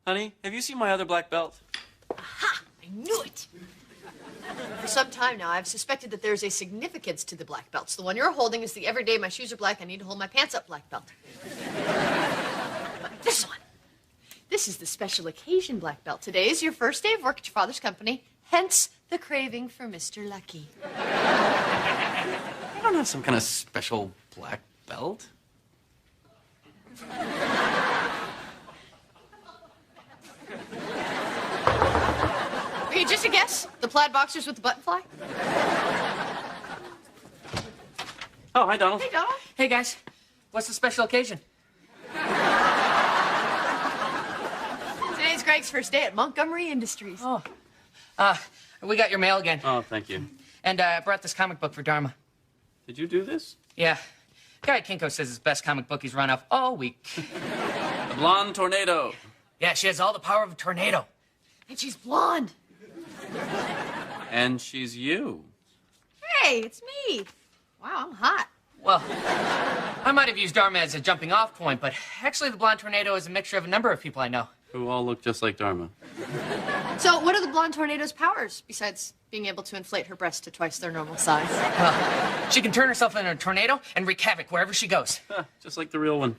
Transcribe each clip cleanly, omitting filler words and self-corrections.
Honey, have you seen my other black belt? Aha! I knew it! For some time now, I've suspected that there's a significance to the black belts. The one you're holding is the everyday my shoes are black, I need to hold my pants up black belt. But this one, this is the special occasion black belt. Today is your first day of work at your father's company, hence the craving for Mr. Lucky. I don't have some kind of special black belt. Okay, just a guess. The plaid boxers with the button fly? Oh, hi, Donald. Hey, Donald. Hey, guys. What's the special occasion? Today's Greg's first day at Montgomery Industries. Oh. We got your mail again. Oh, thank you. And I brought this comic book for Dharma. Did you do this? Yeah. Guy at Kinko says it's the best comic book he's run off all week. The Blonde Tornado. Yeah, she has all the power of a tornado. And she's blonde. And she's you. Hey, it's me. Wow, I'm hot. Well, I might have used Dharma as a jumping off point, but actually the blonde tornado is a mixture of a number of people I know. Who all look just like Dharma. So what are the blonde tornado's powers, besides being able to inflate her breasts to twice their normal size? Well, she can turn herself into a tornado and wreak havoc wherever she goes. Just like the real one.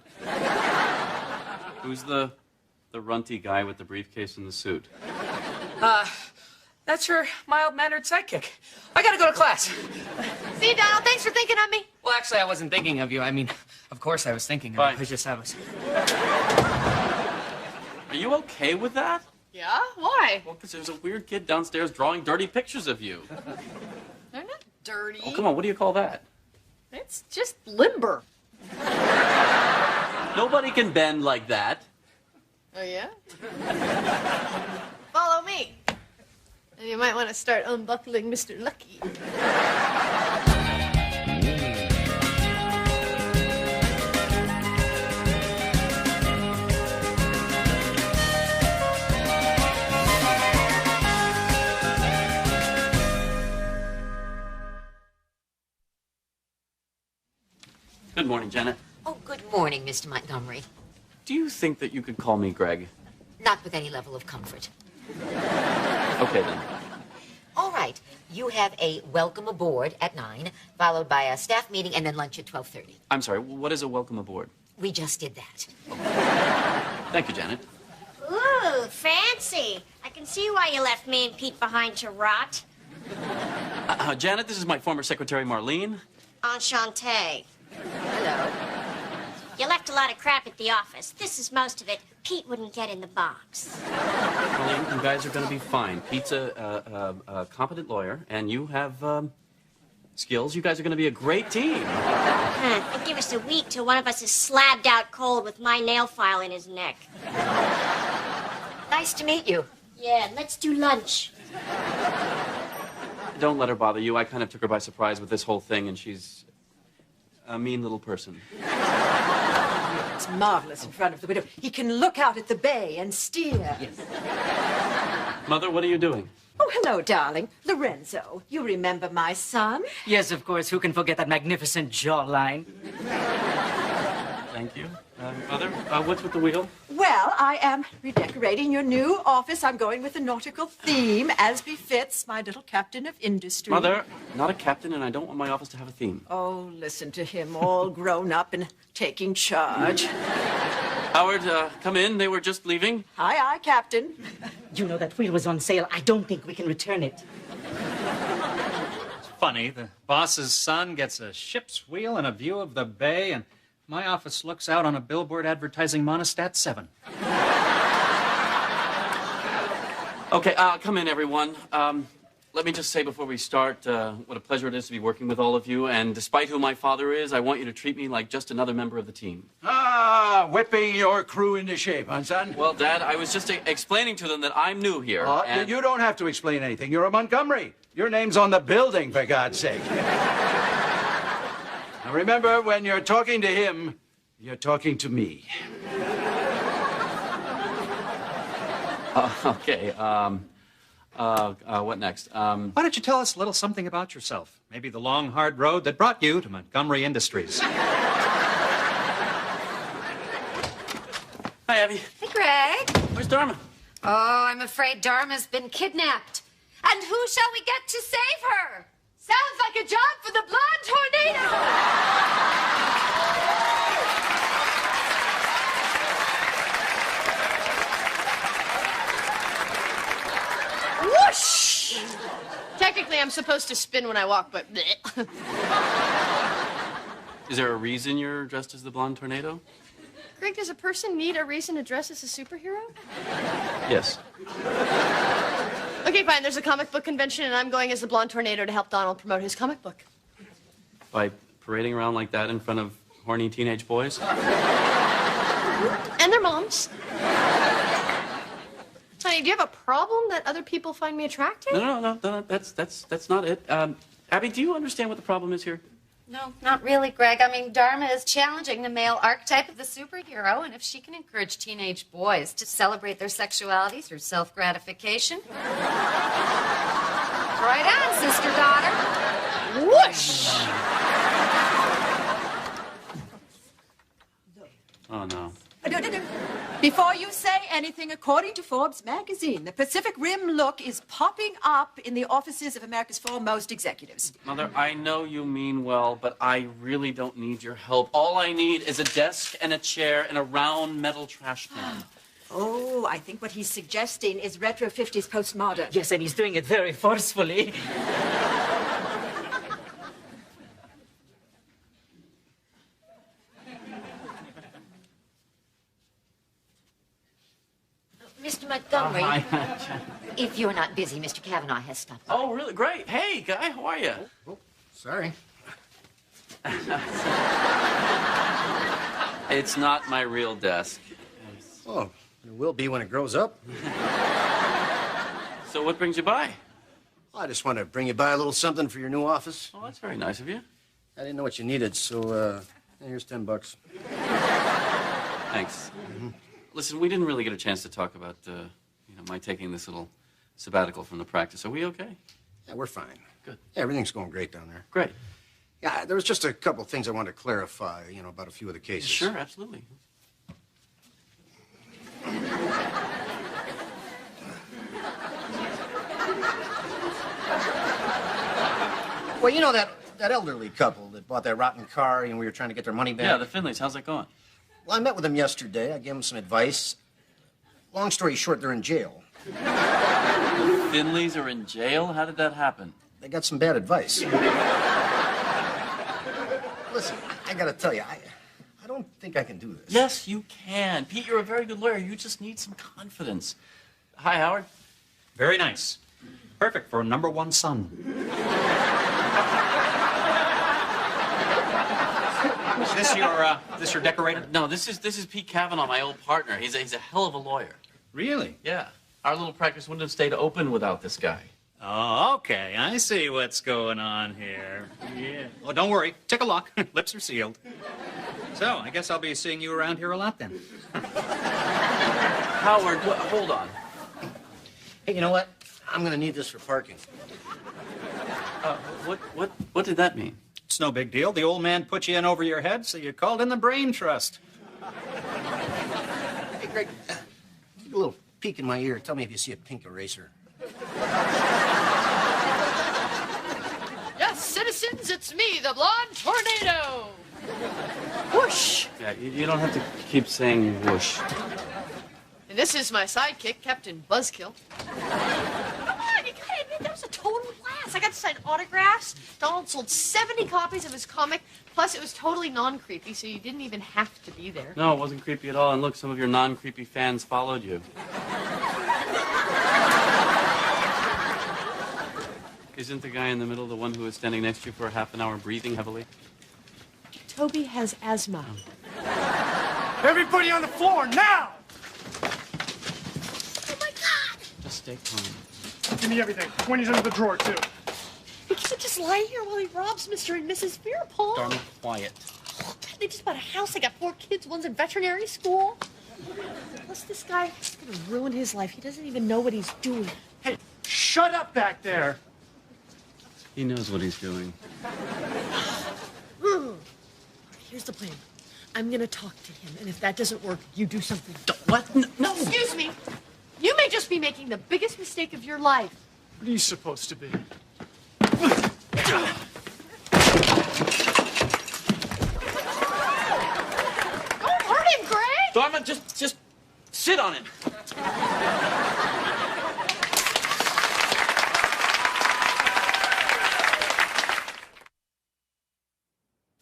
Who's the runty guy with the briefcase and the suit? That's her mild-mannered sidekick. I gotta go to class. See, Donald, thanks for thinking of me. Well, actually, I wasn't thinking of you. I mean, of course I was thinking of Bye. you. I was. Are you okay with that? Yeah? Why? Well, because there's a weird kid downstairs drawing dirty pictures of you. They're not dirty. Oh, come on, what do you call that? It's just limber. Nobody can bend like that. Oh, yeah? Follow me. And you might want to start unbuckling Mr. Lucky. Good morning, Janet. Oh, good morning, Mr. Montgomery. Do you think that you could call me Greg? Not with any level of comfort. Okay, then. All right. You have a welcome aboard at 9, followed by a staff meeting, and then lunch at 12:30. I'm sorry, what is a welcome aboard? We just did that. Thank you, Janet. Ooh, fancy. I can see why you left me and Pete behind to rot. Janet, this is my former secretary, Marlene. Enchanté. Hello. You left a lot of crap at the office. This is most of it. Pete wouldn't get in the box. Marlene, you guys are going to be fine. Pete's a competent lawyer, and you have skills. You guys are going to be a great team. It'll give us a week till one of us is slabbed out cold with my nail file in his neck. Nice to meet you. Yeah, let's do lunch. Don't let her bother you. I kind of took her by surprise with this whole thing, and she's a mean little person. It's marvelous in front of the window. He can look out at the bay and steer. Yes. Mother, what are you doing? Oh, hello, darling. Lorenzo, you remember my son? Yes, of course. Who can forget that magnificent jawline? Thank you. Mother, what's with the wheel? Well, I am redecorating your new office. I'm going with a nautical theme, as befits my little captain of industry. Mother, not a captain, and I don't want my office to have a theme. Oh, listen to him, all grown up and taking charge. Howard, come in. They were just leaving. Aye, Captain. You know that wheel was on sale. I don't think we can return it. It's funny. The boss's son gets a ship's wheel and a view of the bay, and my office looks out on a billboard advertising Monostat 7. Okay, come in, everyone. Let me just say before we start what a pleasure it is to be working with all of you. And despite who my father is, I want you to treat me like just another member of the team. Whipping your crew into shape, huh, son? Well, Dad, I was just explaining to them that I'm new here. And... You don't have to explain anything. You're a Montgomery. Your name's on the building, for God's sake. Now, remember, when you're talking to him, you're talking to me. Okay, what next? Why don't you tell us a little something about yourself? Maybe the long, hard road that brought you to Montgomery Industries. Hi, Abby. Hey, Greg. Where's Dharma? Oh, I'm afraid Dharma's been kidnapped. And who shall we get to save her? Sounds like a job for the blonde tornado! Whoosh! Technically, I'm supposed to spin when I walk, but bleh. Is there a reason you're dressed as the blonde tornado? Greg, does a person need a reason to dress as a superhero? Yes. Okay, fine. There's a comic book convention, and I'm going as the blonde tornado to help Donald promote his comic book. By parading around like that in front of horny teenage boys? And their moms. Honey, do you have a problem that other people find me attractive? No. That's not it. Abby, do you understand what the problem is here? No, not really, Greg. I mean, Dharma is challenging the male archetype of the superhero, and if she can encourage teenage boys to celebrate their sexuality through self-gratification... Right on, sister-daughter. Whoosh! Oh, no. Before you say anything, according to Forbes magazine, the Pacific Rim look is popping up in the offices of America's foremost executives. Mother, I know you mean well, but I really don't need your help. All I need is a desk and a chair and a round metal trash can. Oh, I think what he's suggesting is retro 50s postmodern. Yes, and he's doing it very forcefully. Mr. Montgomery, if you're not busy, Mr. Kavanaugh has stopped by. Oh, really? Great. Hey, guy, how are you? Oh, sorry. It's not my real desk. Oh, it will be when it grows up. So what brings you by? Well, I just want to bring you by a little something for your new office. Oh, that's very nice of you. I didn't know what you needed, so here's $10. Thanks. Listen, we didn't really get a chance to talk about, my taking this little sabbatical from the practice. Are we okay? Yeah, we're fine. Good. Yeah, everything's going great down there. Great. Yeah, there was just a couple of things I wanted to clarify, about a few of the cases. Sure, absolutely. Well, you know that elderly couple that bought that rotten car and we were trying to get their money back? Yeah, the Finleys. How's that going? Well, I met with them yesterday. I gave them some advice. Long story short, they're in jail. The Finleys are in jail? How did that happen? They got some bad advice. Listen, I gotta tell you, I don't think I can do this. Yes, you can. Pete, you're a very good lawyer. You just need some confidence. Hi, Howard. Very nice. Perfect for a #1 son. Is this your decorator? No, this is Pete Kavanaugh, my old partner. He's a hell of a lawyer. Really? Yeah. Our little practice wouldn't have stayed open without this guy. Oh, okay. I see what's going on here. Yeah. Well, don't worry. Take a look. Lips are sealed. So, I guess I'll be seeing you around here a lot then. Howard, hold on. Hey, you know what? I'm gonna need this for parking. What did that mean? It's no big deal. The old man put you in over your head, so you called in the brain trust. Hey, Greg, take a little peek in my ear. Tell me if you see a pink eraser. Yes, citizens, it's me, the blonde tornado. Whoosh! Yeah, you don't have to keep saying whoosh. And this is my sidekick, Captain Buzzkill. Come on, you gotta admit, that was a total blast. I got to sign autographs. Donald sold 70 copies of his comic. Plus, it was totally non-creepy, so you didn't even have to be there. No, it wasn't creepy at all. And look, some of your non-creepy fans followed you. Isn't the guy in the middle the one who was standing next to you for a half an hour breathing heavily? Toby has asthma. Everybody on the floor, now! Oh, my God! Just stay calm. Give me everything. 20's under the drawer, too. You can't just lie here while he robs Mr. and Mrs. Fearpaw. Dharma, quiet. They just bought a house. They got 4 kids. One's in veterinary school. Plus, this guy is going to ruin his life. He doesn't even know what he's doing. Hey, shut up back there. He knows what he's doing. Here's the plan. I'm gonna talk to him, and if that doesn't work, you do something. What? No. Excuse me. You may just be making the biggest mistake of your life. What are you supposed to be? Don't hurt him, Greg! Dharma, just sit on him.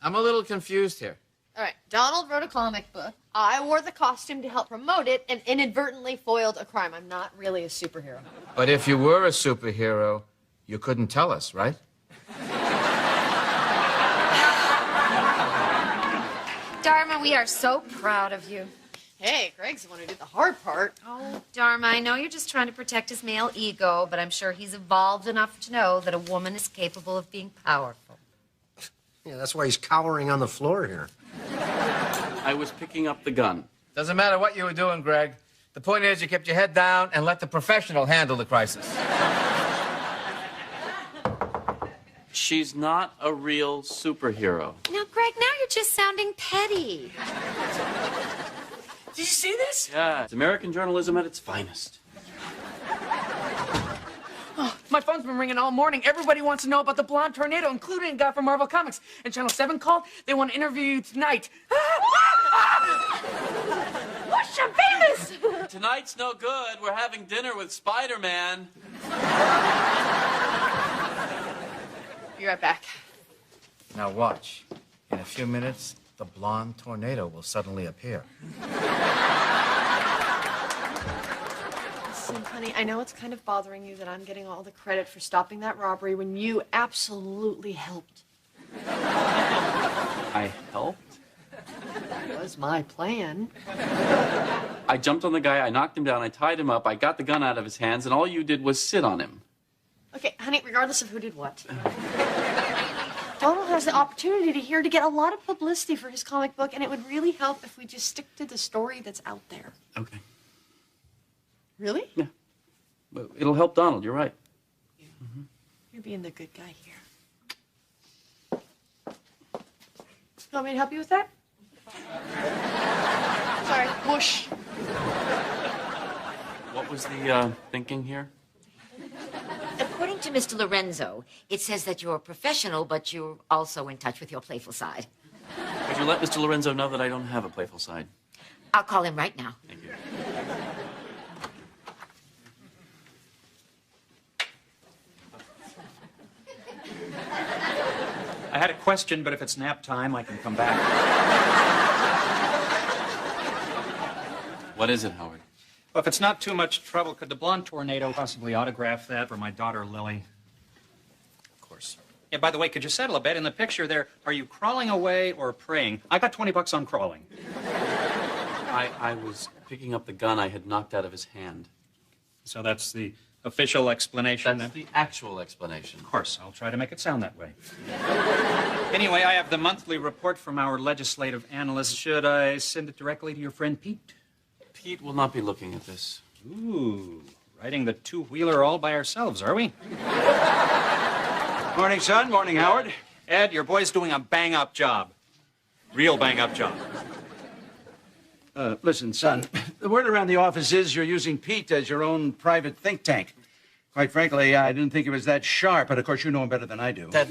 I'm a little confused here. All right, Donald wrote a comic book. I wore the costume to help promote it and inadvertently foiled a crime. I'm not really a superhero. But if you were a superhero, you couldn't tell us, right? Dharma, we are so proud of you. Hey, Greg's the one who did the hard part. Oh, Dharma, I know you're just trying to protect his male ego, but I'm sure he's evolved enough to know that a woman is capable of being powerful. Yeah, that's why he's cowering on the floor here. I was picking up the gun. Doesn't matter what you were doing, Greg. The point is you kept your head down and let the professional handle the crisis. She's not a real superhero. Now, Greg, now you're just sounding petty. Did you see this? Yeah, it's American journalism at its finest. Oh, my phone's been ringing all morning. Everybody wants to know about the blonde tornado, including a guy from Marvel Comics. And Channel 7 called. They want to interview you tonight. Whoosh, I'm famous! Tonight's no good. We're having dinner with Spider-Man. Be right back. Now watch. In a few minutes, the blonde tornado will suddenly appear. Listen, honey, I know it's kind of bothering you that I'm getting all the credit for stopping that robbery when you absolutely helped. I helped? That was my plan. I jumped on the guy, I knocked him down, I tied him up, I got the gun out of his hands, and all you did was sit on him. Okay, honey, regardless of who did what. Donald has the opportunity to get a lot of publicity for his comic book, and it would really help if we just stick to the story that's out there. Okay. Really? Yeah. But it'll help Donald, you're right. Mm-hmm. You're being the good guy here. You want me to help you with that? Sorry, whoosh. What was the thinking here? According to Mr. Lorenzo, it says that you're a professional, but you're also in touch with your playful side. Would you let Mr. Lorenzo know that I don't have a playful side? I'll call him right now. Thank you. I had a question, but if it's nap time, I can come back. What is it, Howard? Well, if it's not too much trouble, could the blonde tornado possibly autograph that for my daughter, Lily? Of course. Yeah, by the way, could you settle a bet? In the picture there, are you crawling away or praying? I got $20 on crawling. I was picking up the gun I had knocked out of his hand. So that's the official explanation? That's the actual explanation. Of course, I'll try to make it sound that way. Anyway, I have the monthly report from our legislative analyst. Should I send it directly to your friend Pete? Pete will not be looking at this. Ooh, riding the two-wheeler all by ourselves, are we? Morning, son. Morning, Howard. Ed, your boy's doing a bang-up job. Real bang-up job. Listen, son, the word around the office is you're using Pete as your own private think tank. Quite frankly, I didn't think he was that sharp, but of course you know him better than I do. Dad,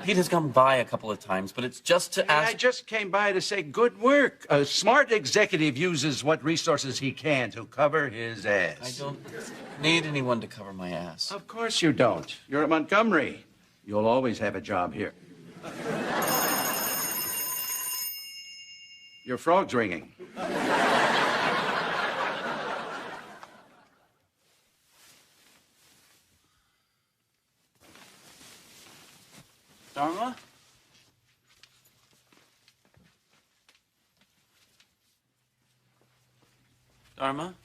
Pete has come by a couple of times, but it's just to ask... I just came by to say good work. A smart executive uses what resources he can to cover his ass. I don't need anyone to cover my ass. Of course you don't. You're at Montgomery. You'll always have a job here. Your frog's ringing. Dharma? Dharma?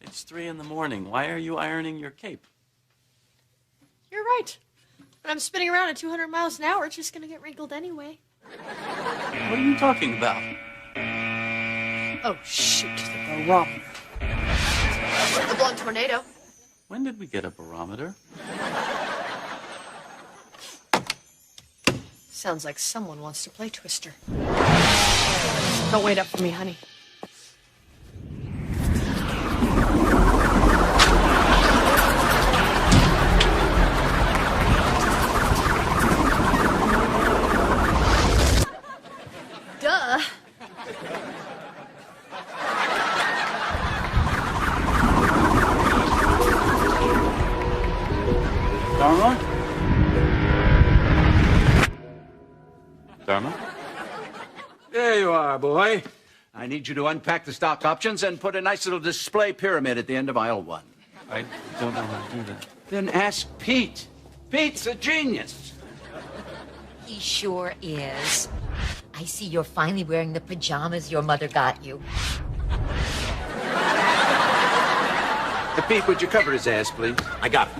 It's 3 in the morning. Why are you ironing your cape? You're right. When I'm spinning around at 200 miles an hour, it's just gonna get wrinkled anyway. What are you talking about? Oh, shoot, the barometer. The blonde tornado. When did we get a barometer? Sounds like someone wants to play Twister. Don't wait up for me, honey. Duh. Dharma? Dharma? There you are, boy. I need you to unpack the stock options and put a nice little display pyramid at the end of aisle 1. I don't know how to do that. Then ask Pete. Pete's a genius. He sure is. I see you're finally wearing the pajamas your mother got you. Pete, would you cover his ass, please? I got it.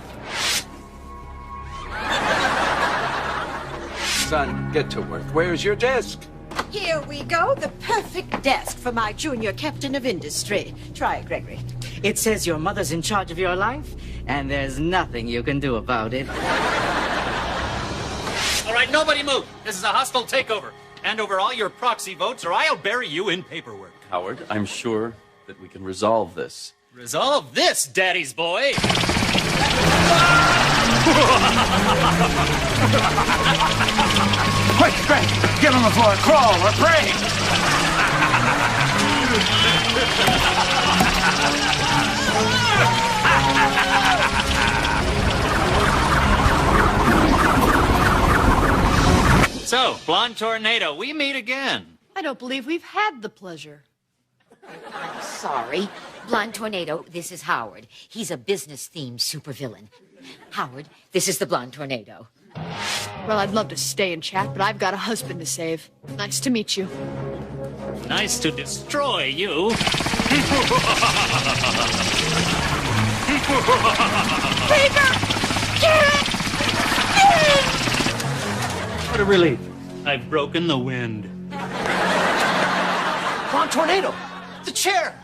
Son, get to work. Where's your desk? Here we go, the perfect desk for my junior captain of industry. Try it, Gregory. It says your mother's in charge of your life, and there's nothing you can do about it. All right, nobody move. This is a hostile takeover. Hand over all your proxy votes, or I'll bury you in paperwork. Howard, I'm sure that we can resolve this. Resolve this, Daddy's boy. Quick, Greg! Give him the floor. Crawl or pray! So, Blonde Tornado, we meet again. I don't believe we've had the pleasure. I'm sorry. Blonde Tornado, this is Howard. He's a business-themed supervillain. Howard, this is the Blonde Tornado. Well, I'd love to stay and chat, but I've got a husband to save. Nice to meet you. Nice to destroy you. What a relief. I've broken the wind. Blonde Tornado! The chair!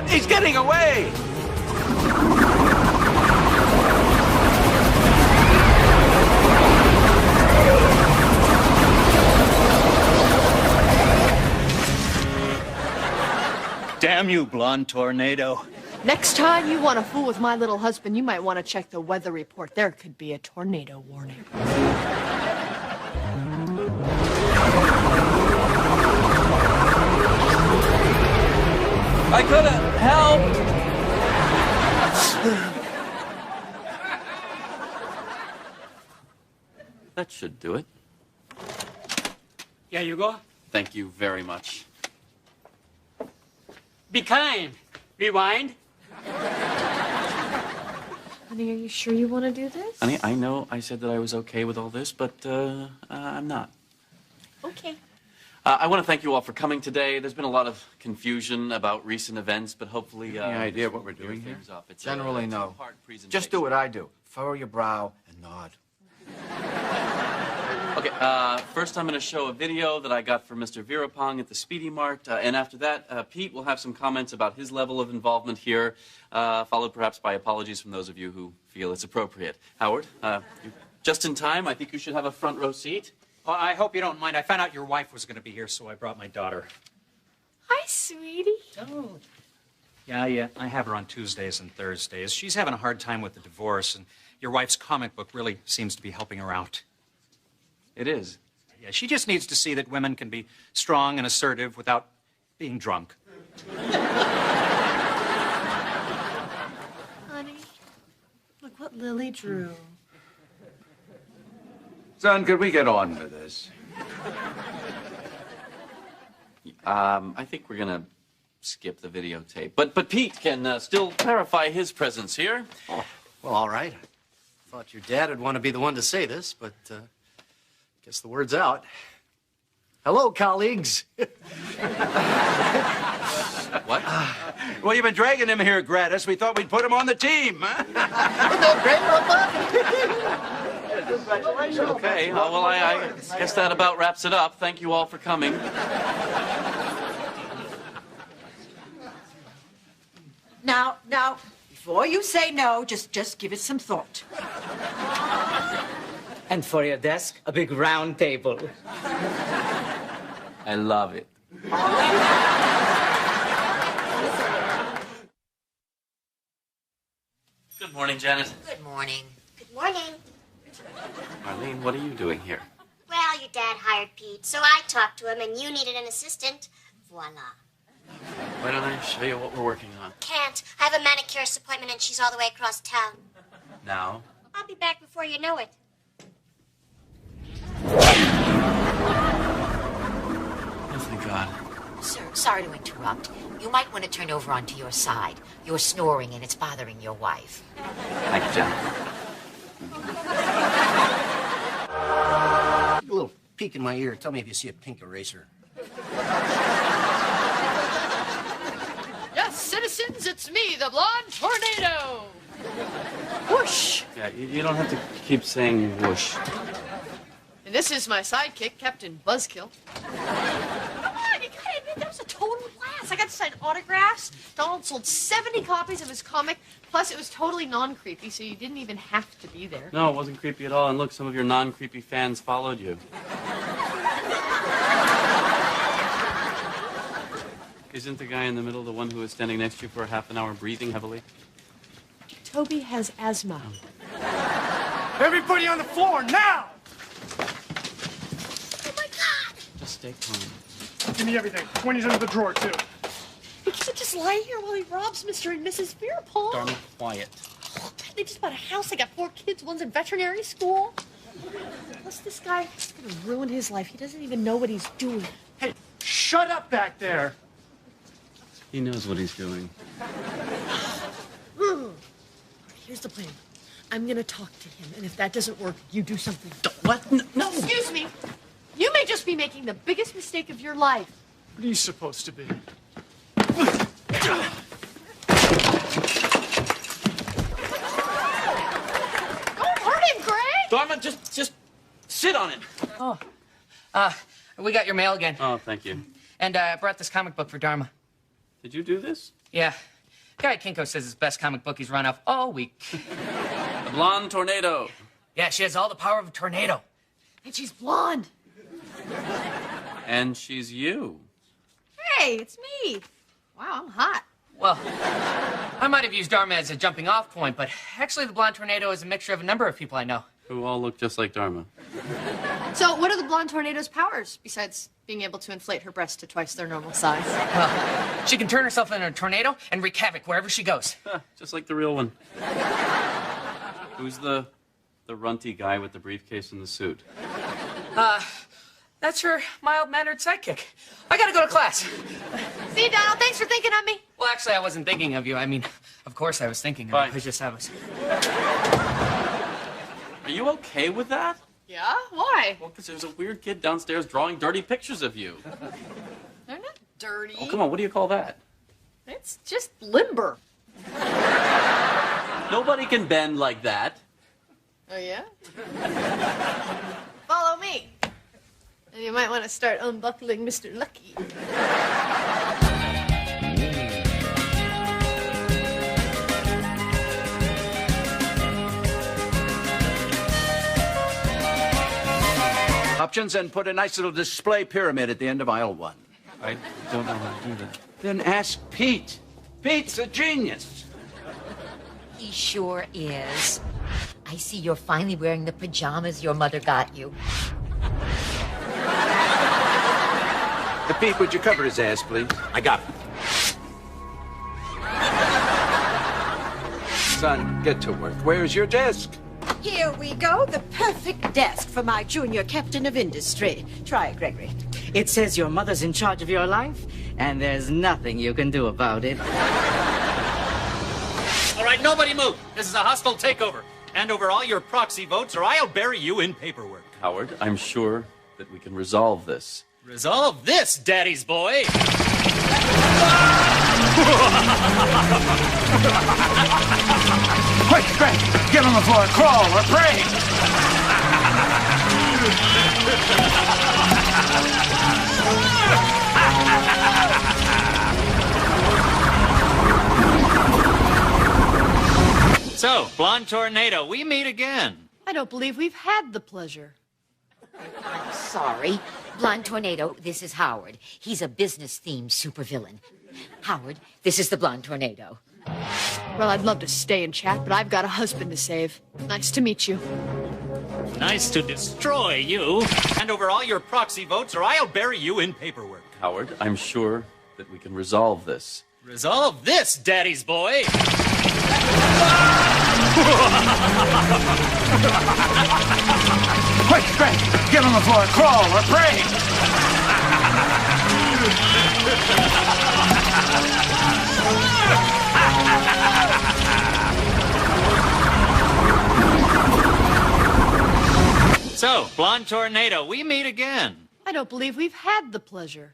He's getting away! Damn you, Blonde Tornado. Next time you want to fool with my little husband, you might want to check the weather report. There could be a tornado warning. I couldn't help. That should do it. Yeah, you go. Thank you very much. Be kind. Rewind. Honey, are you sure you want to do this? Honey, I know I said that I was okay with all this, but I'm not. Okay. I want to thank you all for coming today. There's been a lot of confusion about recent events, but hopefully... Any idea what we're doing here? It's Generally, a no. two-part presentation. Just do what I do. Furrow your brow and nod. Okay, first I'm going to show a video that I got from Mr. Virapong at the Speedy Mart, and after that, Pete will have some comments about his level of involvement here, followed perhaps by apologies from those of you who feel it's appropriate. Howard, just in time. I think you should have a front row seat. Well, I hope you don't mind. I found out your wife was going to be here, so I brought my daughter. Hi, sweetie. Oh. Yeah, I have her on Tuesdays and Thursdays. She's having a hard time with the divorce, and your wife's comic book really seems to be helping her out. It is. Yeah, she just needs to see that women can be strong and assertive without being drunk. Honey, look what Lily drew. Son, could we get on with this? I think we're going to skip the videotape. But Pete can still clarify his presence here. Oh, well, all right. Thought your dad would want to be the one to say this, but guess the word's out. Hello, colleagues. What? Well, you've been dragging him here, Gratis. We thought we'd put him on the team, huh? Okay, well, I guess that about wraps it up. Thank you all for coming. Now, before you say no, just give it some thought. And for your desk, a big round table. I love it. Good morning, Janet. Good morning. Good morning. Marlene, what are you doing here? Well, your dad hired Pete, so I talked to him, and you needed an assistant. Voila. Why don't I show you what we're working on? Can't. I have a manicurist appointment, and she's all the way across town. Now? I'll be back before you know it. Oh, thank God. Sir, sorry to interrupt. You might want to turn over onto your side. You're snoring and it's bothering your wife. Thank you, Janet. A little peek in my ear. Tell me if you see a pink eraser. Yes, citizens, it's me, the blonde tornado. Whoosh. Yeah, you don't have to keep saying whoosh. And this is my sidekick, Captain Buzzkill. Come on, you gotta admit, that was a total blast. I got to sign autographs. Donald sold 70 copies of his comic. Plus, it was totally non-creepy, so you didn't even have to be there. No, it wasn't creepy at all. And look, some of your non-creepy fans followed you. Isn't the guy in the middle the one who was standing next to you for a half an hour breathing heavily? Toby has asthma. Everybody on the floor, now! Oh, my God! Just stay calm. Give me everything. 20's under the drawer, too. We can't just lie here while he robs Mr. and Mrs. Veerapong. Dharma, quiet. Oh, God, they just bought a house. They got 4 kids. One's in veterinary school. Plus, this guy is going to ruin his life. He doesn't even know what he's doing. Hey, shut up back there. He knows what he's doing. Here's the plan. I'm going to talk to him, and if that doesn't work, you do something. What? No. Excuse me. You may just be making the biggest mistake of your life. What are you supposed to be? Don't hurt him, Greg! Dharma, just sit on it. Oh, we got your mail again. Oh, thank you. And I brought this comic book for Dharma. Did you do this? Yeah. Guy at Kinko says it's the best comic book he's run off all week. The blonde tornado. Yeah, she has all the power of a tornado. And she's blonde. And she's you. Hey, it's me. Wow, I'm hot. Well, I might have used Dharma as a jumping off point, but actually the blonde tornado is a mixture of a number of people I know. Who all look just like Dharma. So, what are the blonde tornado's powers, besides being able to inflate her breasts to twice their normal size? Well, she can turn herself into a tornado and wreak havoc wherever she goes. Just like the real one. Who's the runty guy with the briefcase and the suit? That's her mild-mannered sidekick. I gotta go to class. See, Donald, thanks for thinking of me. Well, actually, I wasn't thinking of you. I mean, of course I was thinking of Bye. you. I was. Are you okay with that? Yeah? Why? Well, because there's a weird kid downstairs drawing dirty pictures of you. They're not dirty. Oh, come on, what do you call that? It's just limber. Nobody can bend like that. Oh, yeah? Follow me. And you might want to start unbuckling Mr. Lucky. Options and put a nice little display pyramid at the end of aisle 1. I don't know how to do that. Then ask Pete. Pete's a genius. He sure is. I see you're finally wearing the pajamas your mother got you. Pete, would you cover his ass, please? I got it. Son, get to work. Where's your desk? Here we go, the perfect desk for my junior captain of industry. Try it, Gregory. It says your mother's in charge of your life, and there's nothing you can do about it. All right, nobody move. This is a hostile takeover. Hand over all your proxy votes, or I'll bury you in paperwork. Howard, I'm sure that we can resolve this. Resolve this, Daddy's boy. Quick, Greg! Give him a floor, crawl, or pray! So, Blonde Tornado, we meet again. I don't believe we've had the pleasure. Sorry. Blonde Tornado, this is Howard. He's a business-themed supervillain. Howard, this is the Blonde Tornado. Well, I'd love to stay and chat, but I've got a husband to save. Nice to meet you. Nice to destroy you. Hand over all your proxy votes or I'll bury you in paperwork. Howard, I'm sure that we can resolve this. Resolve this, Daddy's boy. Quick, Greg! Give him the floor. Crawl or pray! So, Blonde Tornado, we meet again. I don't believe we've had the pleasure.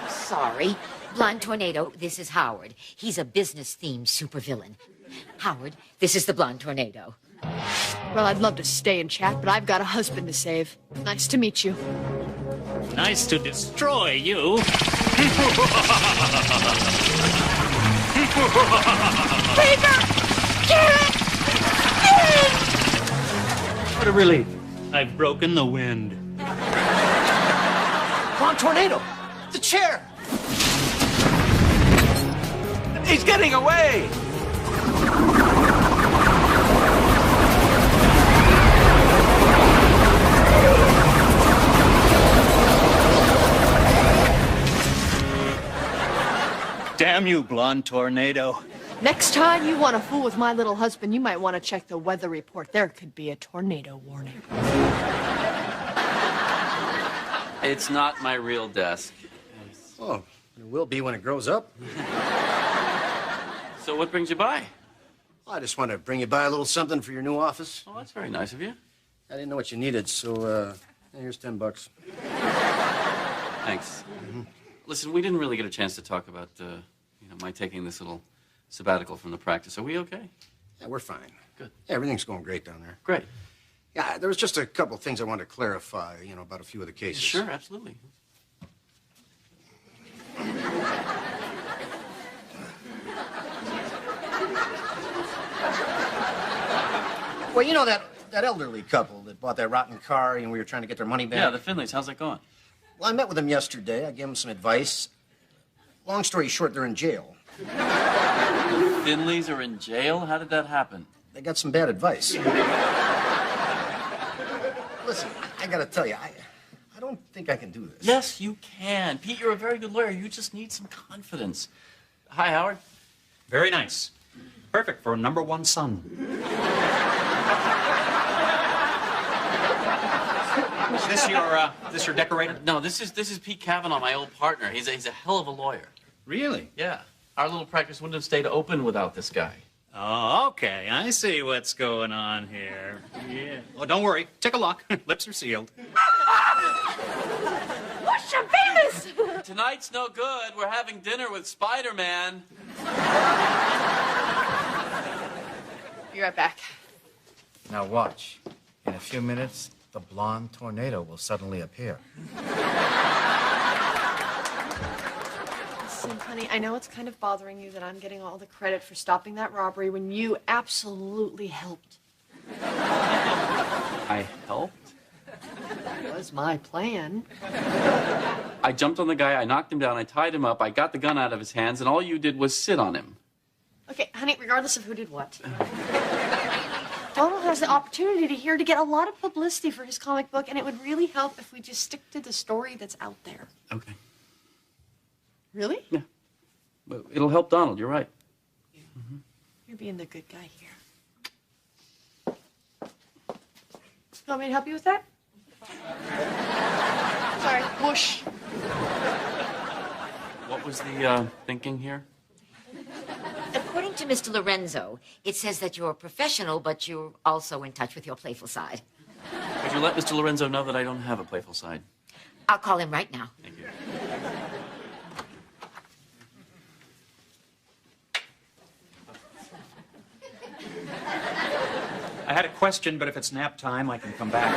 Sorry. Blonde Tornado, this is Howard. He's a business-themed supervillain. Howard, this is the Blonde Tornado. Well, I'd love to stay and chat, but I've got a husband to save. Nice to meet you. Nice to destroy you. What a relief. I've broken the wind. Blonde Tornado! The chair! He's getting away! Damn you, Blonde Tornado. Next time you want to fool with my little husband, you might want to check the weather report. There could be a tornado warning. It's not my real desk. Oh, there will be when it grows up. So what brings you by? I just want to bring you by a little something for your new office. Oh, that's very nice of you. I didn't know what you needed, so here's $10. Thanks. Listen, we didn't really get a chance to talk about, my taking this little sabbatical from the practice. Are we okay? Yeah, we're fine. Good. Yeah, everything's going great down there. Great. Yeah, there was just a couple of things I wanted to clarify, about a few of the cases. Sure, absolutely. Well, that elderly couple that bought that rotten car and we were trying to get their money back. Yeah, the Finleys. How's that going? Well, I met with them yesterday. I gave them some advice. Long story short, they're in jail. The Finleys are in jail? How did that happen? They got some bad advice. Listen, I gotta tell you, I don't think I can do this. Yes, you can. Pete, you're a very good lawyer. You just need some confidence. Hi, Howard. Very nice. Perfect for a #1 son. Is this your decorator? No, this is Pete Cavanaugh, my old partner. He's a hell of a lawyer. Really? Yeah. Our little practice wouldn't have stayed open without this guy. Oh, okay. I see what's going on here. Yeah. Oh, don't worry. Take a look. Lips are sealed. What's your famous? Tonight's no good. We're having dinner with Spider-Man. Be right back. Now watch. In a few minutes, the blonde tornado will suddenly appear. Listen, honey, I know it's kind of bothering you that I'm getting all the credit for stopping that robbery when you absolutely helped. I helped? It was my plan. I jumped on the guy, I knocked him down, I tied him up, I got the gun out of his hands, and all you did was sit on him. Okay, honey, regardless of who did what. Donald has the opportunity to get a lot of publicity for his comic book, and it would really help if we just stick to the story that's out there. Okay. Really? Yeah. But it'll help Donald, you're right. You're being the good guy here. You want me to help you with that? Sorry, whoosh. What was the thinking here? According to Mr. Lorenzo, it says that you're a professional, but you're also in touch with your playful side. Would you let Mr. Lorenzo know that I don't have a playful side? I'll call him right now. Thank you. I had a question, but if it's nap time, I can come back.